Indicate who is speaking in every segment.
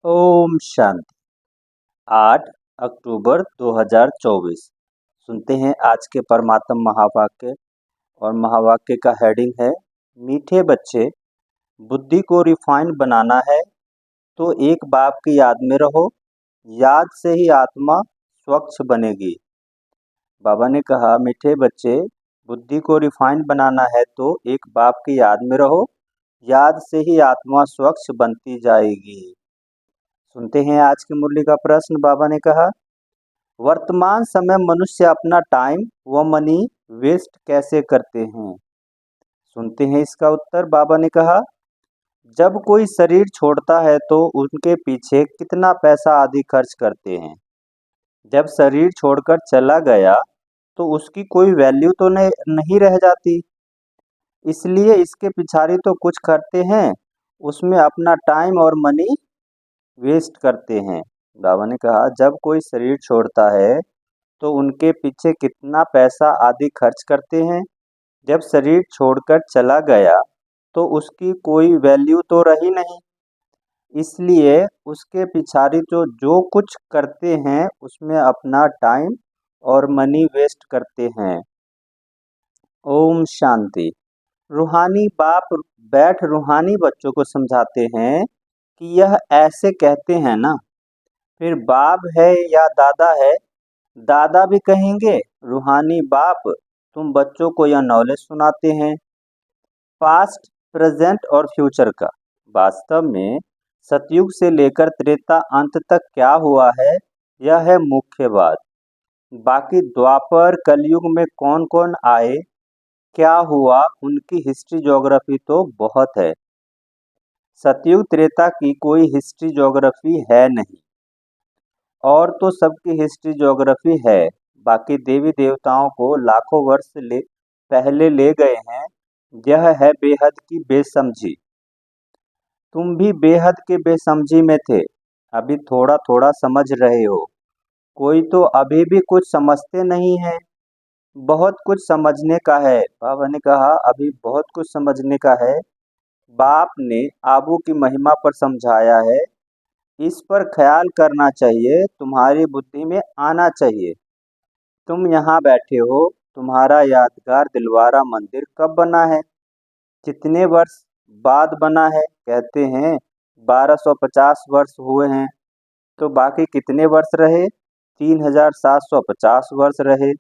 Speaker 1: ओम शांति। 8 अक्टूबर 2024। सुनते हैं आज के परमात्म महावाक्य। और महावाक्य का हेडिंग है, मीठे बच्चे, बुद्धि को रिफाइन बनाना है तो एक बाप की याद में रहो। याद से ही आत्मा स्वच्छ बनेगी। बाबा ने कहा, मीठे बच्चे, बुद्धि को रिफाइन बनाना है तो एक बाप की याद में रहो। याद से ही आत्मा स्वच्छ बनती जाएगी। सुनते हैं आज की मुरली का प्रश्न। बाबा ने कहा, वर्तमान समय मनुष्य अपना टाइम व मनी वेस्ट कैसे करते हैं? सुनते हैं इसका उत्तर। बाबा ने कहा, जब कोई शरीर छोड़ता है तो उनके पीछे कितना पैसा आदि खर्च करते हैं। जब शरीर छोड़कर चला गया तो उसकी कोई वैल्यू तो नहीं रह जाती। इसलिए इसके पिछाड़ी तो कुछ करते हैं, उसमें अपना टाइम और मनी वेस्ट करते हैं। बाबा ने कहा, जब कोई शरीर छोड़ता है तो उनके पीछे कितना पैसा आदि खर्च करते हैं। जब शरीर छोड़कर चला गया तो उसकी कोई वैल्यू तो रही नहीं। इसलिए उसके पिछाड़ी तो जो कुछ करते हैं उसमें अपना टाइम और मनी वेस्ट करते हैं। ओम शांति। रूहानी बाप बैठ रूहानी बच्चों को समझाते हैं कि यह ऐसे कहते हैं ना। फिर बाप है या दादा है, दादा भी कहेंगे, रूहानी बाप तुम बच्चों को यह नॉलेज सुनाते हैं पास्ट, प्रेजेंट और फ्यूचर का। वास्तव में सतयुग से लेकर त्रेता अंत तक क्या हुआ है, यह है मुख्य बात। बाकी द्वापर कलयुग में कौन कौन आए, क्या हुआ, उनकी हिस्ट्री ज्योग्राफी तो बहुत है। सतयुग त्रेता की कोई हिस्ट्री ज्योग्राफी है नहीं, और तो सबकी हिस्ट्री ज्योग्राफी है। बाकी देवी देवताओं को लाखों वर्ष पहले ले गए हैं। यह है बेहद की बेसमझी। तुम भी बेहद के बेसमझी में थे, अभी थोड़ा थोड़ा समझ रहे हो। कोई तो अभी भी कुछ समझते नहीं है। बहुत कुछ समझने का है। बाबा ने कहा, अभी बहुत कुछ समझने का है। बाप ने आबू की महिमा पर समझाया है, इस पर ख्याल करना चाहिए, तुम्हारी बुद्धि में आना चाहिए। तुम यहाँ बैठे हो, तुम्हारा यादगार दिलवारा मंदिर कब बना है, कितने वर्ष बाद बना है? कहते हैं 1250 वर्ष हुए हैं। तो बाकी कितने वर्ष रहे? 3750 वर्ष रहे।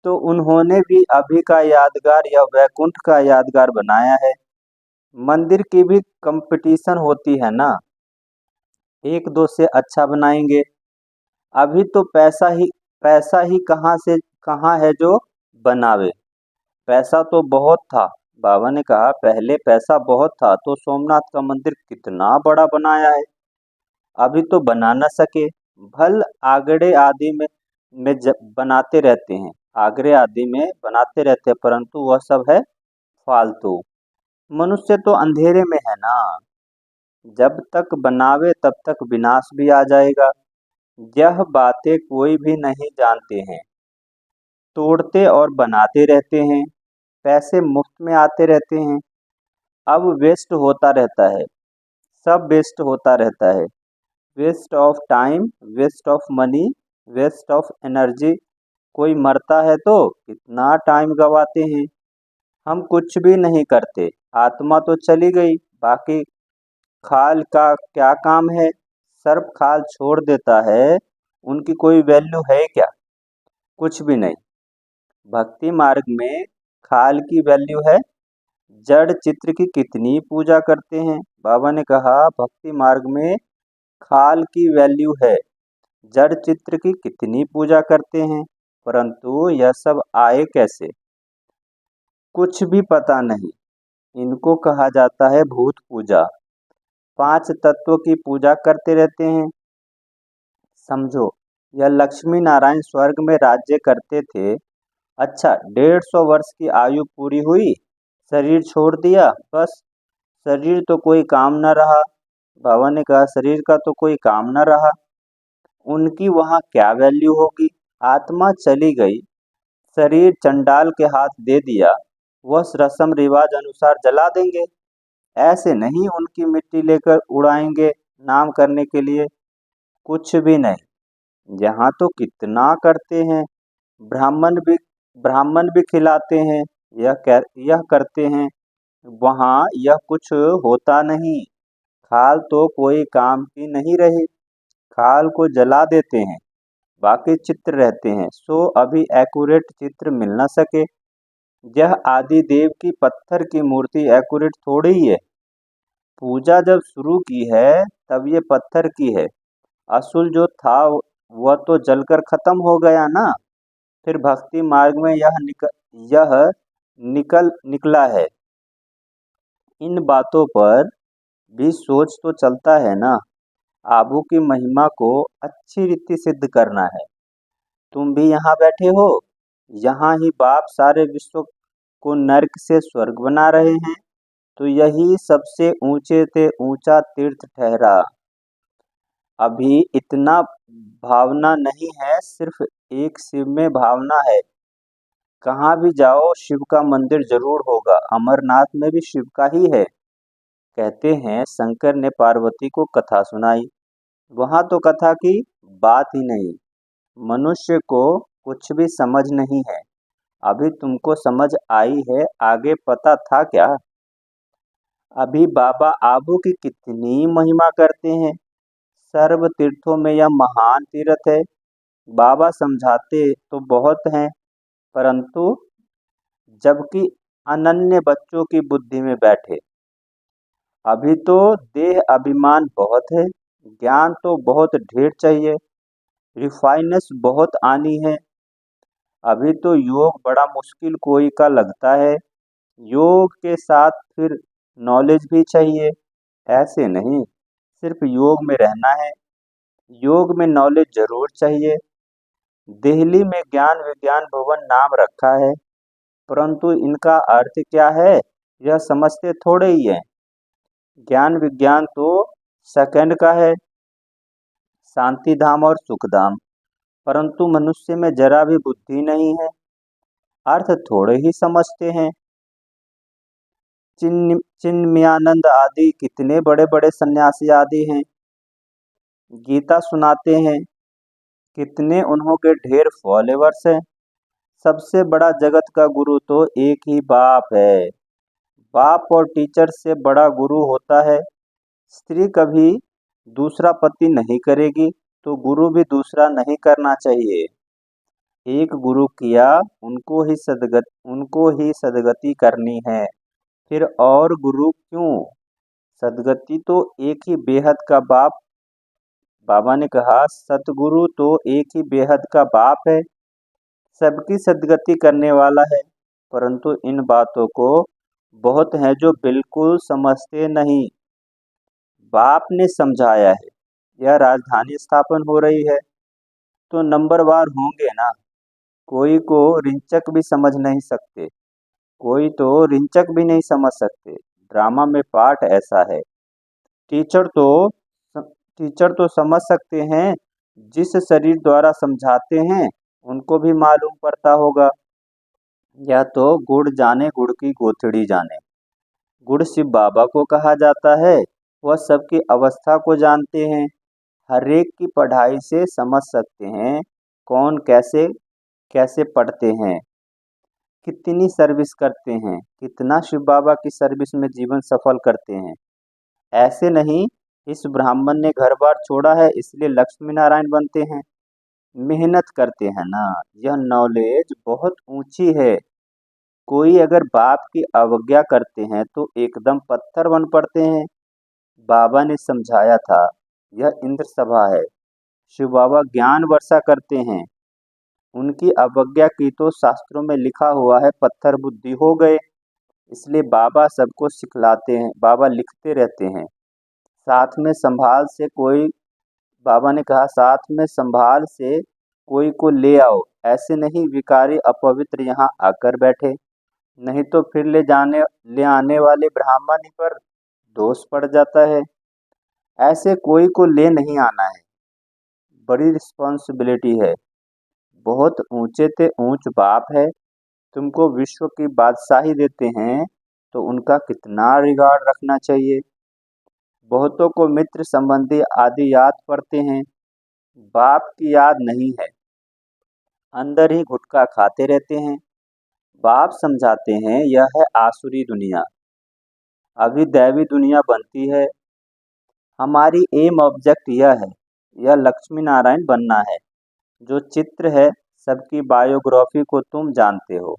Speaker 1: तो उन्होंने भी अभी का यादगार या वैकुंठ का यादगार बनाया है। मंदिर की भी कंपटीशन होती है ना, एक दो से अच्छा बनाएंगे। अभी तो पैसा ही कहाँ है जो बनावे। पैसा तो बहुत था। बाबा ने कहा, पहले पैसा बहुत था तो सोमनाथ का मंदिर कितना बड़ा बनाया है। अभी तो बना न सके। भल आगड़े आदि में बनाते रहते हैं, आगरे आदि में बनाते रहते हैं, परंतु वह सब है फालतू। मनुष्य तो अंधेरे में है ना, जब तक बनावे तब तक विनाश भी आ जाएगा। यह बातें कोई भी नहीं जानते हैं। तोड़ते और बनाते रहते हैं, पैसे मुफ्त में आते रहते हैं। अब वेस्ट होता रहता है, सब वेस्ट होता रहता है। Waste of time, waste of money, waste of energy. कोई मरता है तो कितना टाइम गवाते हैं। हम कुछ भी नहीं करते, आत्मा तो चली गई, बाकी खाल का क्या काम है? सर्प खाल छोड़ देता है, उनकी कोई वैल्यू है क्या? कुछ भी नहीं। भक्ति मार्ग में खाल की वैल्यू है। जड़ चित्र की कितनी पूजा करते हैं। बाबा ने कहा, भक्ति मार्ग में खाल की वैल्यू है, जड़ चित्र की कितनी पूजा करते हैं, परंतु यह सब आए कैसे? कुछ भी पता नहीं। इनको कहा जाता है भूत पूजा। 5 तत्वों की पूजा करते रहते हैं। समझो, यह लक्ष्मी नारायण स्वर्ग में राज्य करते थे। अच्छा, 150 वर्ष की आयु पूरी हुई, शरीर छोड़ दिया, बस शरीर तो कोई काम न रहा। बाबा ने कहा, शरीर का तो कोई काम न रहा, उनकी वहाँ क्या वैल्यू होगी? आत्मा चली गई, शरीर चंडाल के हाथ दे दिया, वह रस्म रिवाज अनुसार जला देंगे। ऐसे नहीं उनकी मिट्टी लेकर उड़ाएंगे, नाम करने के लिए कुछ भी नहीं। यहाँ तो कितना करते हैं, ब्राह्मण भी ब्राह्मण भी खिलाते हैं, यह करते हैं। वहाँ यह कुछ होता नहीं। खाल तो कोई काम की नहीं रही, खाल को जला देते हैं, बाकी चित्र रहते हैं। सो अभी एक्यूरेट चित्र मिल न सके। यह आदि देव की पत्थर की मूर्ति एक्यूरेट थोड़ी ही है। पूजा जब शुरू की है तब ये पत्थर की है। असुल जो था वह तो जलकर खत्म हो गया ना। फिर भक्ति मार्ग में यह निकला है। इन बातों पर भी सोच तो चलता है ना। आबू की महिमा को अच्छी रीति सिद्ध करना है। तुम भी यहाँ बैठे हो, यहाँ ही बाप सारे विश्व को नर्क से स्वर्ग बना रहे हैं, तो यही सबसे ऊंचे से ऊंचा तीर्थ ठहरा। अभी इतना भावना नहीं है, सिर्फ एक शिव में भावना है। कहाँ भी जाओ शिव का मंदिर जरूर होगा। अमरनाथ में भी शिव का ही है। कहते हैं शंकर ने पार्वती को कथा सुनाई, वहां तो कथा की बात ही नहीं। मनुष्य को कुछ भी समझ नहीं है। अभी तुमको समझ आई है, आगे पता था क्या? अभी बाबा आबू की कितनी महिमा करते हैं। सर्व तीर्थों में यह महान तीर्थ है। बाबा समझाते तो बहुत हैं, परंतु जबकि अनन्य बच्चों की बुद्धि में बैठे। अभी तो देह अभिमान बहुत है, ज्ञान तो बहुत ढेर चाहिए, रिफाइनेस बहुत आनी है। अभी तो योग बड़ा मुश्किल कोई का लगता है। योग के साथ फिर नॉलेज भी चाहिए। ऐसे नहीं सिर्फ योग में रहना है, योग में नॉलेज जरूर चाहिए। दिल्ली में ज्ञान विज्ञान भवन नाम रखा है, परंतु इनका अर्थ क्या है यह समझते थोड़े ही है। ज्ञान विज्ञान तो सेकंड का है, शांति धाम और सुख धाम, परंतु मनुष्य में जरा भी बुद्धि नहीं है, अर्थ थोड़े ही समझते हैं। चिन्मयानंद आदि कितने बड़े बड़े सन्यासी आदि हैं, गीता सुनाते हैं, कितने उन्हों के ढेर फॉलोवर्स हैं। सबसे बड़ा जगत का गुरु तो एक ही बाप है। बाप और टीचर से बड़ा गुरु होता है। स्त्री कभी दूसरा पति नहीं करेगी, तो गुरु भी दूसरा नहीं करना चाहिए। एक गुरु किया, उनको ही सदगति करनी है। फिर और गुरु क्यों? सदगति तो एक ही बेहद का बाप। बाबा ने कहा सतगुरु तो एक ही बेहद का बाप है, सबकी सदगति करने वाला है। परंतु इन बातों को बहुत हैं जो बिल्कुल समझते नहीं। बाप ने समझाया है, यह राजधानी स्थापन हो रही है, तो नंबरवार होंगे ना। कोई को रिंचक भी समझ नहीं सकते, कोई तो रिंचक भी नहीं समझ सकते। ड्रामा में पार्ट ऐसा है। टीचर तो टीचर तो समझ सकते हैं, जिस शरीर द्वारा समझाते हैं उनको भी मालूम पड़ता होगा। या तो गुड़ जाने गुड़ की गोथड़ी जाने। गुड़ शिव बाबा को कहा जाता है, वह सबकी अवस्था को जानते हैं। हर एक की पढ़ाई से समझ सकते हैं कौन कैसे कैसे पढ़ते हैं, कितनी सर्विस करते हैं, कितना शिव बाबा की सर्विस में जीवन सफल करते हैं। ऐसे नहीं इस ब्राह्मण ने घर बार छोड़ा है इसलिए लक्ष्मी नारायण बनते हैं। मेहनत करते हैं ना। यह नॉलेज बहुत ऊंची है। कोई अगर बाप की अवज्ञा करते हैं तो एकदम पत्थर बन पड़ते हैं। बाबा ने समझाया था, यह इंद्र सभा है, शिव बाबा ज्ञान वर्षा करते हैं। उनकी अवज्ञा की तो शास्त्रों में लिखा हुआ है पत्थर बुद्धि हो गए। इसलिए बाबा सबको सिखलाते हैं, बाबा लिखते रहते हैं। साथ में संभाल से कोई बाबा ने कहा साथ में संभाल से कोई को ले आओ। ऐसे नहीं विकारी अपवित्र यहाँ आकर बैठे, नहीं तो फिर ले आने वाले ब्राह्मण ही पर दोष पड़ जाता है। ऐसे कोई को ले नहीं आना है, बड़ी रिस्पॉन्सिबिलिटी है। बहुत ऊंचे से ऊंच बाप है, तुमको विश्व की बादशाही देते हैं, तो उनका कितना रिगार्ड रखना चाहिए। बहुतों को मित्र संबंधी आदि याद पड़ते हैं, बाप की याद नहीं है, अंदर ही गुटखा खाते रहते हैं। बाप समझाते हैं यह है आसुरी दुनिया, अभी दैवी दुनिया बनती है। हमारी एम ऑब्जेक्ट यह है, यह लक्ष्मी नारायण बनना है। जो चित्र है सबकी बायोग्राफी को तुम जानते हो।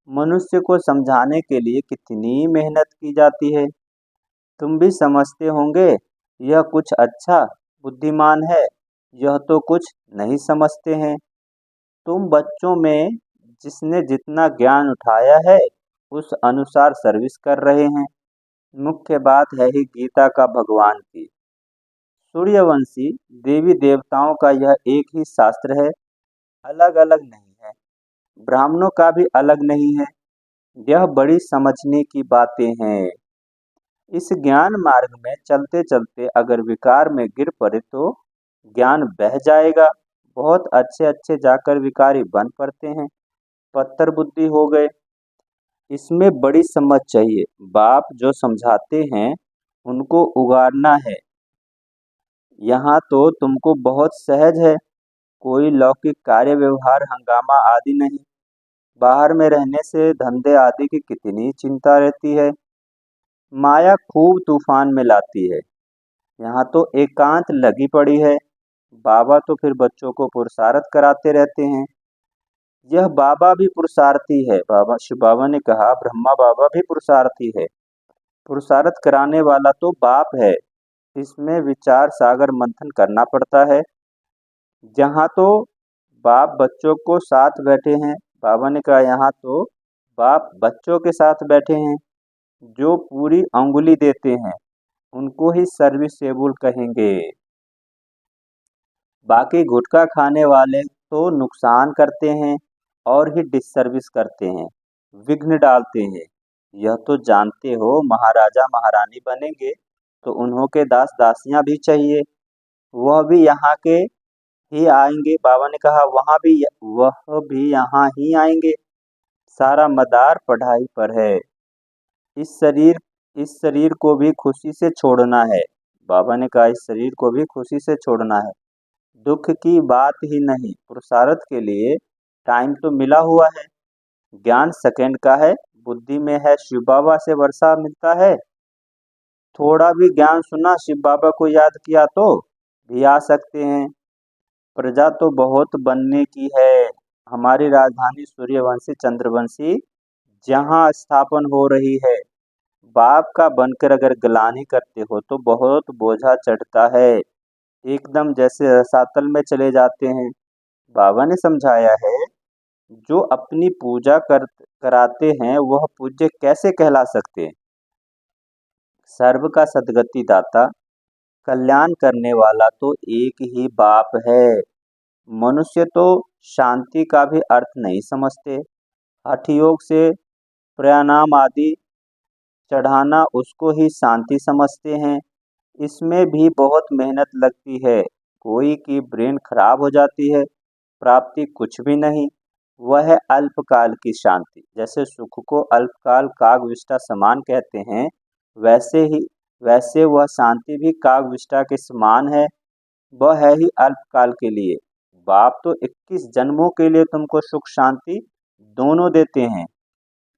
Speaker 1: मनुष्य को समझाने के लिए कितनी मेहनत की जाती है, तुम भी समझते होंगे। यह कुछ अच्छा बुद्धिमान है, यह तो कुछ नहीं समझते हैं। तुम बच्चों में जिसने जितना ज्ञान उठाया है उस अनुसार सर्विस कर रहे हैं। मुख्य बात है ही गीता का भगवान की। सूर्यवंशी देवी देवताओं का यह एक ही शास्त्र है, अलग अलग नहीं है। ब्राह्मणों का भी अलग नहीं है। यह बड़ी समझने की बातें हैं। इस ज्ञान मार्ग में चलते चलते अगर विकार में गिर पड़े तो ज्ञान बह जाएगा। बहुत अच्छे अच्छे जाकर विकारी बन पड़ते हैं, पत्थर बुद्धि हो गए। इसमें बड़ी समझ चाहिए। बाप जो समझाते हैं उनको उगारना है। यहाँ तो तुमको बहुत सहज है, कोई लौकिक कार्य व्यवहार हंगामा आदि नहीं। बाहर में रहने से धंधे आदि की कितनी चिंता रहती है। माया खूब तूफान में लाती है। यहाँ तो एकांत लगी पड़ी है। बाबा तो फिर बच्चों को पुरुषार्थ कराते रहते हैं। यह बाबा भी पुरुषार्थी है। बाबा शिव बाबा ने कहा ब्रह्मा बाबा भी पुरुषार्थी है। पुरुषार्थ कराने वाला तो बाप है। इसमें विचार सागर मंथन करना पड़ता है। जहाँ तो बाप बच्चों को साथ बैठे हैं, बाबा ने कहा यहाँ तो बाप बच्चों के साथ बैठे हैं। जो पूरी अंगुली देते हैं उनको ही सर्विसेबल कहेंगे। बाकी गुटखा खाने वाले तो नुकसान करते हैं और ही डिससर्विस करते हैं, विघ्न डालते हैं। यह तो जानते हो महाराजा महारानी बनेंगे तो उन्हों के दास दासियां भी चाहिए। वह भी यहाँ के ही आएंगे। बाबा ने कहा वह भी यहाँ ही आएंगे। सारा मदार पढ़ाई पर है। इस शरीर इस शरीर को भी खुशी से छोड़ना है। बाबा ने कहा इस शरीर को भी खुशी से छोड़ना है। दुख की बात ही नहीं, पुरुषार्थ के लिए टाइम तो मिला हुआ है। ज्ञान सेकंड का है, बुद्धि में है। शिव बाबा से वर्षा मिलता है। थोड़ा भी ज्ञान सुना, शिव बाबा को याद किया तो भी आ सकते हैं। प्रजा तो बहुत बनने की है। हमारी राजधानी सूर्यवंशी चंद्रवंशी जहाँ स्थापन हो रही है, बाप का बनकर अगर ग्लानि करते हो तो बहुत बोझा चढ़ता है। एकदम जैसे रसातल में चले जाते हैं। बाबा ने समझाया है जो अपनी पूजा कराते हैं वह पूज्य कैसे कहला सकते हैं। सर्व का सद्गति दाता कल्याण करने वाला तो एक ही बाप है। मनुष्य तो शांति का भी अर्थ नहीं समझते। हठ योग से प्राणायाम आदि चढ़ाना उसको ही शांति समझते हैं। इसमें भी बहुत मेहनत लगती है। कोई की ब्रेन खराब हो जाती है, प्राप्ति कुछ भी नहीं। वह है अल्पकाल की शांति। जैसे सुख को अल्पकाल कागविष्टा समान कहते हैं, वैसे वह शांति भी कागविष्टा के समान है। वह है ही अल्पकाल के लिए। बाप तो 21 जन्मों के लिए तुमको सुख शांति दोनों देते हैं।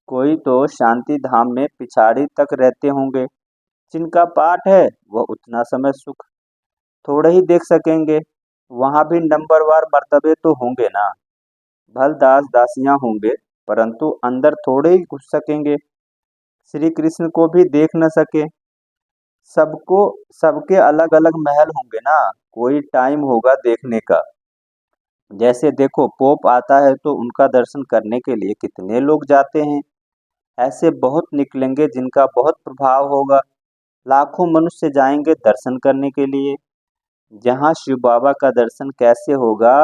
Speaker 1: कोई तो शांति धाम में पिछाड़ी तक रहते होंगे। जिनका पाठ है वह उतना समय सुख थोड़े ही देख सकेंगे। वहाँ भी नंबरवार मर्तबे तो होंगे ना। भल दास दासियां होंगे परंतु अंदर थोड़े ही घुस सकेंगे। श्री कृष्ण को भी देख न सके। सबको सबके अलग अलग महल होंगे ना। कोई टाइम होगा देखने का। जैसे देखो पोप आता है तो उनका दर्शन करने के लिए कितने लोग जाते हैं। ऐसे बहुत निकलेंगे जिनका बहुत प्रभाव होगा। लाखों मनुष्य जाएंगे दर्शन करने के लिए। जहाँ शिव बाबा का दर्शन कैसे होगा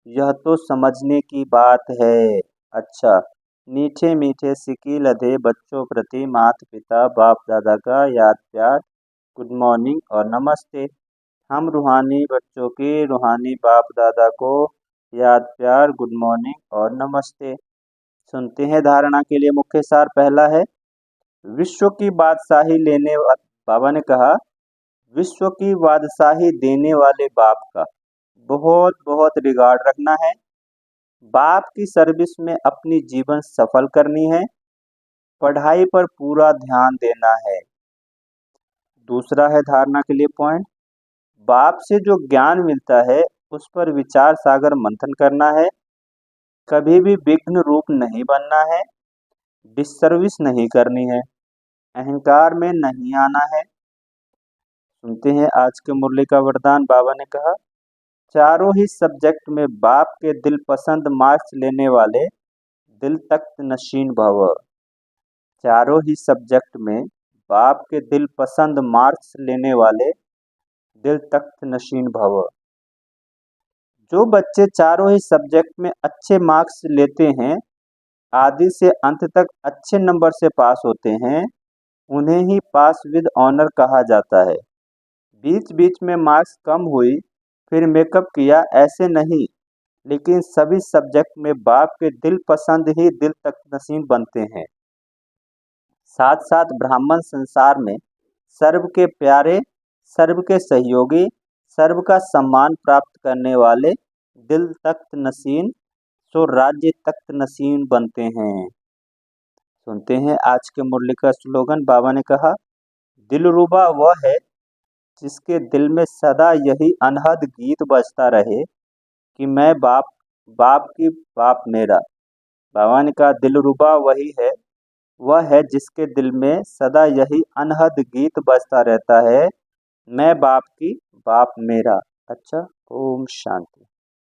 Speaker 1: यह तो समझने की बात है। अच्छा, मीठे मीठे सिकी लधे बच्चों प्रति माता पिता बाप दादा का याद प्यार, गुड मॉर्निंग और नमस्ते। हम रूहानी बच्चों के रूहानी बाप दादा को याद प्यार, गुड मॉर्निंग और नमस्ते। सुनते हैं धारणा के लिए मुख्य सार। पहला है विश्व की बादशाही लेने बाबा ने कहा विश्व की बादशाही देने वाले बाप का बहुत बहुत रिगार्ड रखना है। बाप की सर्विस में अपनी जीवन सफल करनी है। पढ़ाई पर पूरा ध्यान देना है। दूसरा है धारणा के लिए पॉइंट, बाप से जो ज्ञान मिलता है उस पर विचार सागर मंथन करना है। कभी भी विघ्न रूप नहीं बनना है। डिसर्विस नहीं करनी है। अहंकार में नहीं आना है। सुनते हैं आज के मुरली का वरदान। बाबा ने कहा, चारों ही सब्जेक्ट में बाप के दिल पसंद मार्क्स लेने वाले दिल तख्त नशीन भव। चारों ही सब्जेक्ट में बाप के दिल पसंद मार्क्स लेने वाले दिल तख्त नशीन भव। जो बच्चे चारों ही सब्जेक्ट में अच्छे मार्क्स लेते हैं, आदि से अंत तक अच्छे नंबर से पास होते हैं, उन्हें ही पास विद ऑनर कहा जाता है। बीच बीच में मार्क्स कम हुई फिर मेकअप किया, ऐसे नहीं, लेकिन सभी सब्जेक्ट में बाप के दिल पसंद ही दिल तक नसीब बनते हैं। साथ साथ ब्राह्मण संसार में सर्व के प्यारे, सर्व के सहयोगी, सर्व का सम्मान प्राप्त करने वाले दिल तख्त नसीन सो राज्य तख्त नसीन बनते हैं। सुनते हैं आज के मुरली का स्लोगन। बाबा ने कहा, दिलरुबा वह है जिसके दिल में सदा यही अनहद गीत बजता रहे कि मैं बाप, बाप की बाप मेरा। बाबा ने कहा, दिलरुबा वही है, वह है जिसके दिल में सदा यही अनहद गीत बजता रहता है, मैं बाप की बाप मेरा। अच्छा, ओम शांति।